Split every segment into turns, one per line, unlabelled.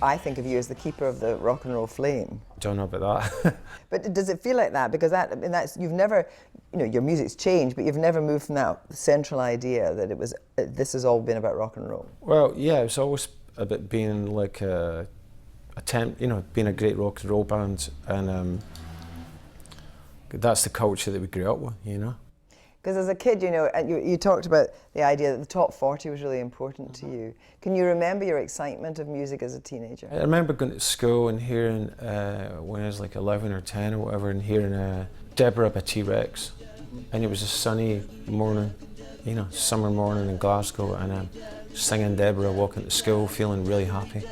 I think of you as the keeper of the rock and roll flame.
Don't know about that.
But does it feel like that? Because that, I mean, that's, you've never, you know, your music's changed, but you've never moved from that central idea that it was, this has all been about rock and roll.
Well, yeah, it's always about being like a attempt, you know, being a great rock and roll band, and that's the culture that we grew up with, you know. Because
as a kid, you know, and you talked about the idea that the top 40 was really important to you. Can you remember your excitement of music as a teenager?
I remember going to school and hearing, when I was like 11 or 10 or whatever, and hearing Deborah by T-Rex. And it was a sunny morning, you know, summer morning in Glasgow, and singing Deborah, walking to school, feeling really happy.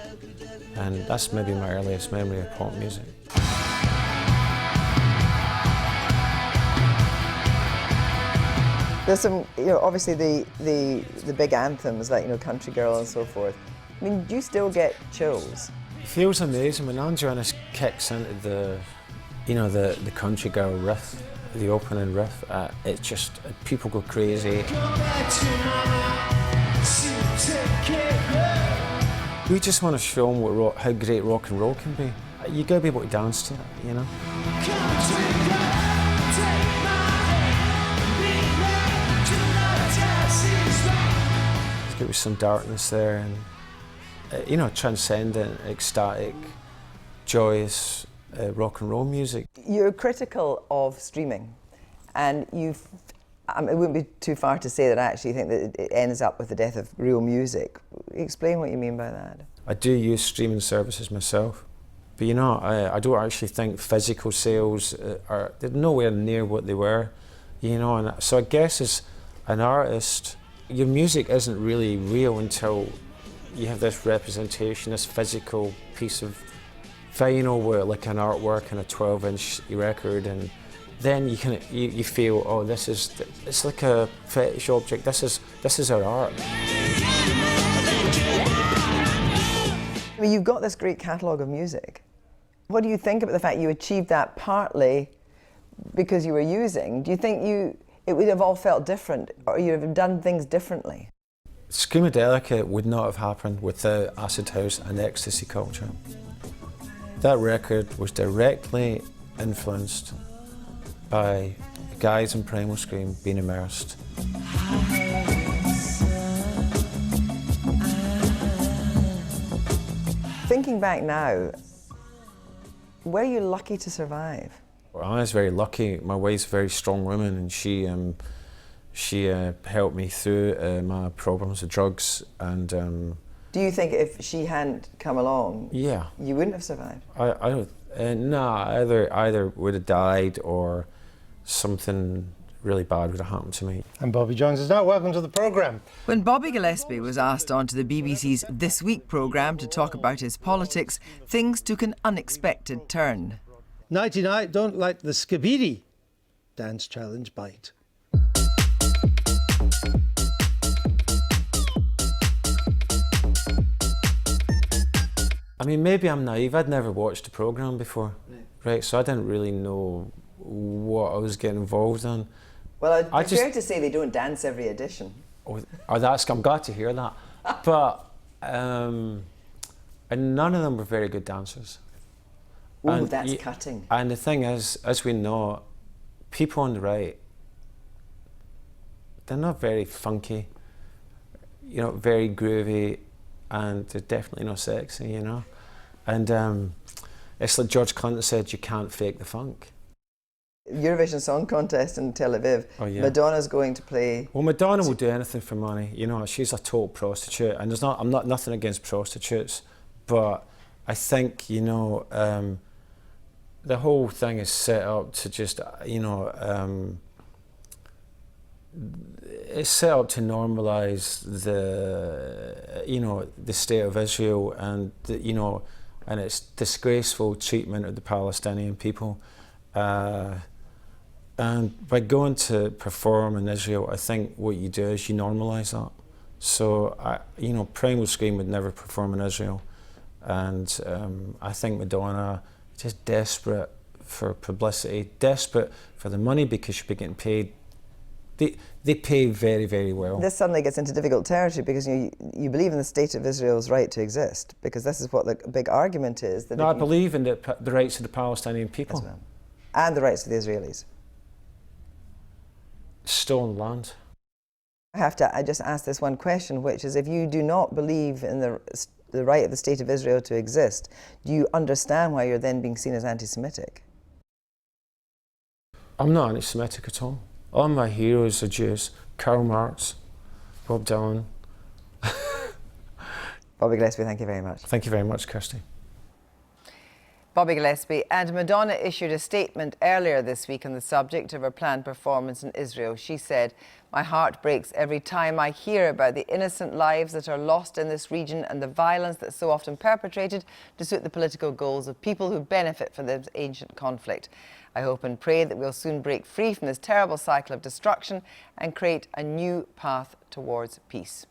And that's maybe my earliest memory of pop music.
There's some, you know, obviously the big anthems like, you know, Country Girl and so forth. I mean, do you still get chills?
It feels amazing when Andreas kicks into the, you know, the Country Girl riff, the opening riff. It just, people go crazy. We just want to show them how great rock and roll can be. You got to be able to dance to it, you know. There was some darkness there, and you know, transcendent, ecstatic, joyous rock and roll music.
You're critical of streaming, and it wouldn't be too far to say that I actually think that it ends up with the death of real music. Explain what you mean by that.
I do use streaming services myself, but you know, I don't actually think physical sales they're nowhere near what they were, you know. And so I guess as an artist, your music isn't really real until you have this representation, this physical piece of vinyl, where like an artwork and a 12-inch record, and then you feel, oh, it's like a fetish object. This is our art.
I mean, you've got this great catalogue of music. What do you think about the fact you achieved that partly because you were using? Do you think it would have all felt different, or you'd have done things differently?
Screamadelica would not have happened without acid house and ecstasy culture. That record was directly influenced by the guys in Primal Scream being immersed.
Thinking back now, were you lucky to survive?
Well, I was very lucky. My wife's a very strong woman, and she helped me through my problems with drugs. And
do you think if she hadn't come along,
yeah,
you wouldn't have survived?
No, either would have died or something really bad would have happened to me.
And Bobby Jones is now. Welcome to the programme.
When Bobby Gillespie was asked onto the BBC's This Week programme to talk about his politics, things took an unexpected turn.
Nighty night, don't let the Skibidi dance challenge bite.
I mean, maybe I'm naive. I'd never watched the programme before, right? So I didn't really know what I was getting involved in.
Well, I'd be fair to say they don't dance every edition.
I'm glad to hear that. But and none of them were very good dancers.
Oh, that's cutting.
And the thing is, as we know, people on the right, they're not very funky, you know, very groovy, and they're definitely not sexy, you know. And it's like George Clinton said, you can't fake the funk.
Eurovision Song Contest in Tel Aviv. Oh, yeah. Madonna's going to play.
Well, Madonna will do anything for money. You know, she's a total prostitute, and I'm not nothing against prostitutes, but I think, you know, the whole thing is set up to just, you know, it's set up to normalise the, you know, the state of Israel, and you know, and its disgraceful treatment of the Palestinian people. And by going to perform in Israel, I think what you do is you normalise that. So, you know, Primal Scream would never perform in Israel, and I think Madonna just desperate for publicity, desperate for the money because she'd be getting paid They pay very, very well.
This suddenly gets into difficult territory because you believe in the state of Israel's right to exist, because this is what the big argument is. That
No, I believe in the rights of the Palestinian people.
as well, and the rights of the Israelis.
Stolen land.
I just ask this one question, which is, if you do not believe in the right of the state of Israel to exist, do you understand why you're then being seen as anti-Semitic?
I'm not anti-Semitic at all. All my heroes are Jews. Karl Marx, Bob Dylan.
Bobby Gillespie, thank you very much.
Thank you very much, Kirsty.
Bobby Gillespie. And Madonna issued a statement earlier this week on the subject of her planned performance in Israel. She said, "My heart breaks every time I hear about the innocent lives that are lost in this region and the violence that's so often perpetrated to suit the political goals of people who benefit from this ancient conflict. I hope and pray that we'll soon break free from this terrible cycle of destruction and create a new path towards peace."